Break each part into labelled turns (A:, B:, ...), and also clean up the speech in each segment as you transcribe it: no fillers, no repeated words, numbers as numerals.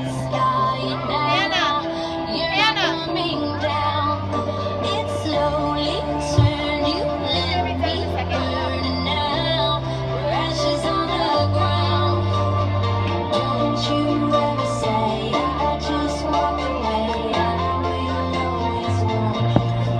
A: the sky, and now you're coming down. It slowly turned, you let me burn, and now we're ashes on the ground. Don't you ever say I just walked away. I will always want you.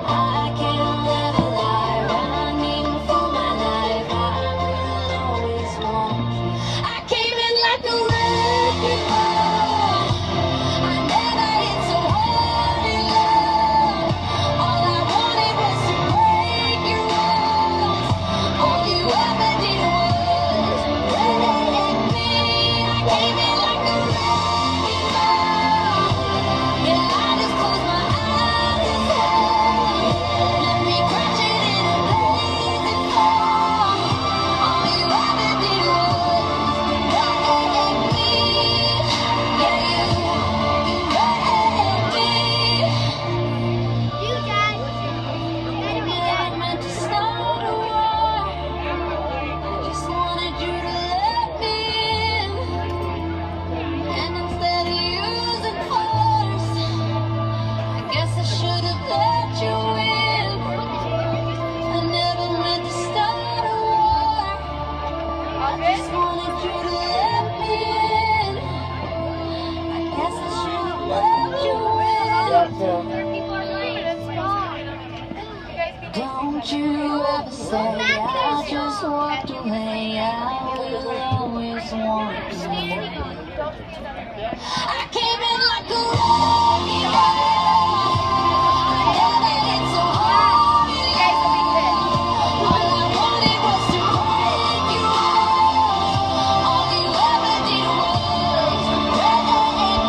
A: I can't live a lie, running for my life. I will always want you. I came in like a wrecking ball. I never hit so hard in love. All I wanted was to break your walls. All you ever did was wreck me. I came in like a wrecking ball. Yeah, I just closed my eyes and said, let me crash it in a blazing fall. All you ever did was wreck me. Yeah, you wrecked me. Maybe I meant to start a war. I just wanted you to let me in. And instead of using force, I guess I should have let you in. I never meant to start a war. I just wanted you to let me in. I guess I should have let you in. Don't you ever say I just walked away. I will always want you. I can't